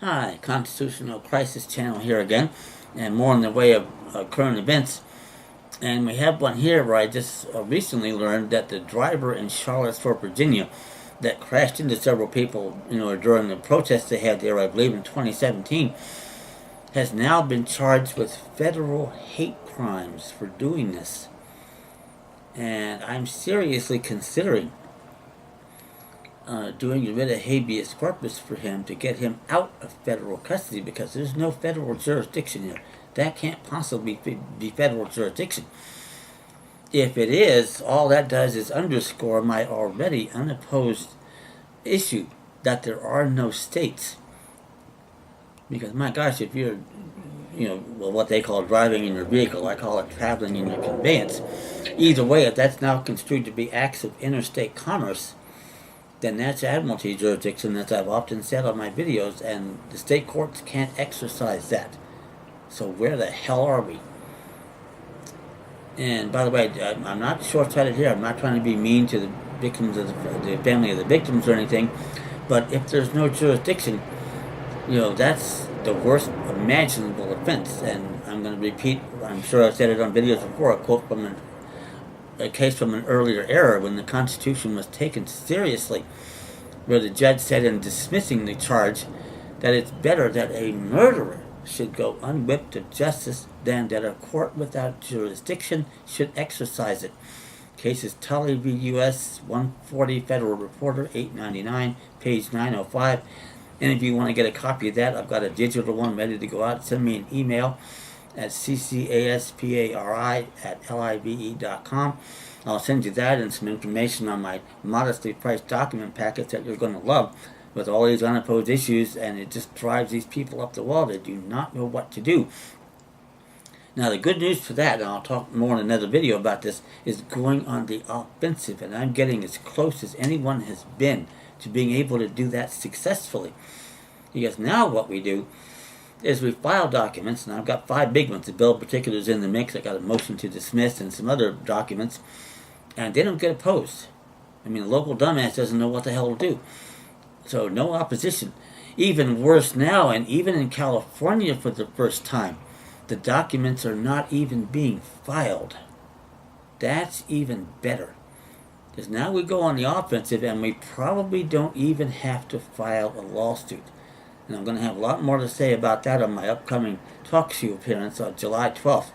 Hi, Constitutional Crisis Channel here again, and more in the way of current events. And we have one here where I just recently learned that the driver in Charlottesville, Virginia, that crashed into several people, during the protests they had there, I believe in 2017, has now been charged with federal hate crimes for doing this. And I'm seriously considering doing a writ of habeas corpus for him to get him out of federal custody because there's no federal jurisdiction here. That can't possibly be federal jurisdiction. If it is, all that does is underscore my already unopposed issue that there are no states. Because my gosh, if you're, what they call driving in your vehicle, I call it traveling in your conveyance. Either way, if that's now construed to be acts of interstate commerce, then that's admiralty jurisdiction, as I've often said on my videos, and the state courts can't exercise that. So where the hell are we? And by the way, I'm not short-sighted here. I'm not trying to be mean to the victims of the family of the victims or anything, but if there's no jurisdiction, that's the worst imaginable offense. And I'm going to repeat, I'm sure I've said it on videos before, a quote from a case from an earlier era when the Constitution was taken seriously, where the judge said in dismissing the charge that it's better that a murderer should go unwhipped of justice than that a court without jurisdiction should exercise it. Case is Tully v. U.S. 140 Federal Reporter 899, page 905. And if you want to get a copy of that, I've got a digital one ready to go out. Send me an email at ccaspari@live.com. I'll send you that and some information on my modestly priced document package that you're going to love with all these unopposed issues, and it just drives these people up the wall. They do not know what to do. Now, the good news for that, and I'll talk more in another video about this, is going on the offensive, and I'm getting as close as anyone has been to being able to do that successfully. Because now what we do is we file documents, and I've got 5 big ones. The bill of particulars in the mix. I got a motion to dismiss and some other documents, and they don't get opposed. I mean, the local dumbass doesn't know what the hell to do. So no opposition. Even worse now, and even in California for the first time, the documents are not even being filed. That's even better. Because now we go on the offensive, and we probably don't even have to file a lawsuit. And I'm going to have a lot more to say about that on my upcoming talk show appearance on July 12th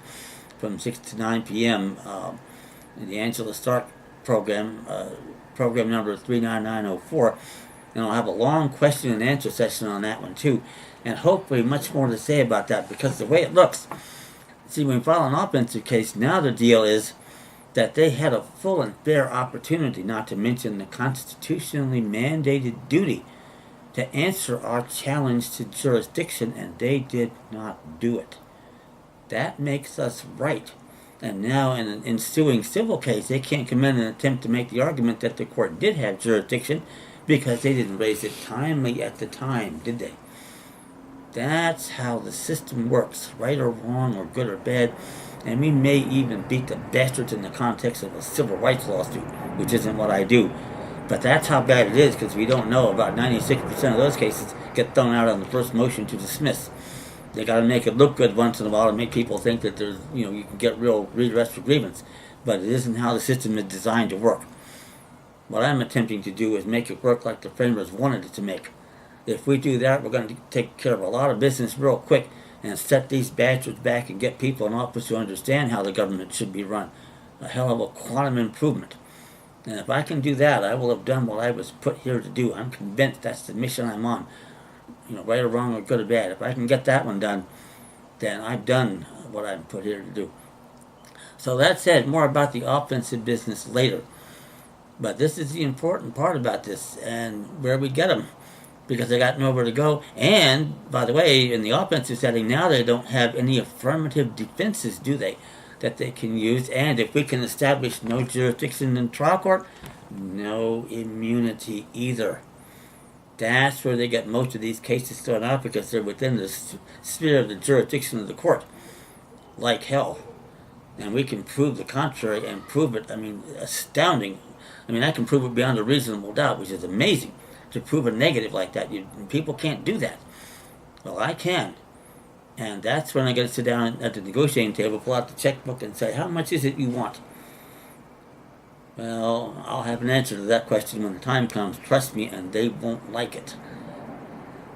from 6 to 9 p.m. In the Angela Stark program, program number 39904. And I'll have a long question and answer session on that one too. And hopefully much more to say about that, because the way it looks, see, when we file an offensive case, now the deal is that they had a full and fair opportunity, not to mention the constitutionally mandated duty, to answer our challenge to jurisdiction, and they did not do it. That makes us right. And now in an ensuing civil case, they can't come in and attempt to make the argument that the court did have jurisdiction because they didn't raise it timely at the time, did they? That's how the system works, right or wrong or good or bad. And we may even beat the bastards in the context of a civil rights lawsuit, which isn't what I do. But that's how bad it is, because we don't know. About 96% of those cases get thrown out on the first motion to dismiss. They got to make it look good once in a while to make people think that there's, you can get real redress for grievance. But it isn't how the system is designed to work. What I'm attempting to do is make it work like the framers wanted it to make. If we do that, we're going to take care of a lot of business real quick and set these bastards back and get people in office who understand how the government should be run. A hell of a quantum improvement. And if I can do that, I will have done what I was put here to do. I'm convinced that's the mission I'm on. Right or wrong or good or bad. If I can get that one done, then I've done what I'm put here to do. So that said, more about the offensive business later. But this is the important part about this, and where we get them, because they got nowhere to go. And, by the way, in the offensive setting, now they don't have any affirmative defenses, do they, that they can use? And if we can establish no jurisdiction in trial court, no immunity either. That's where they get most of these cases thrown out, because they're within the sphere of the jurisdiction of the court, like hell. And we can prove the contrary and prove it, astounding. I can prove it beyond a reasonable doubt, which is amazing. To prove a negative like that, people can't do that. Well, I can. And that's when I get to sit down at the negotiating table, pull out the checkbook, and say, how much is it you want? Well, I'll have an answer to that question when the time comes, trust me, and they won't like it.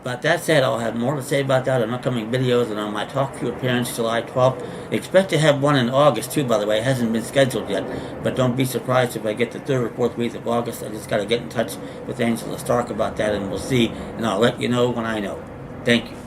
But that said, I'll have more to say about that on upcoming videos and on my Talk to Your Parents July 12th. Expect to have one in August too, by the way. It hasn't been scheduled yet. But don't be surprised if I get the 3rd or 4th week of August. I just got to get in touch with Angela Stark about that, and we'll see. And I'll let you know when I know. Thank you.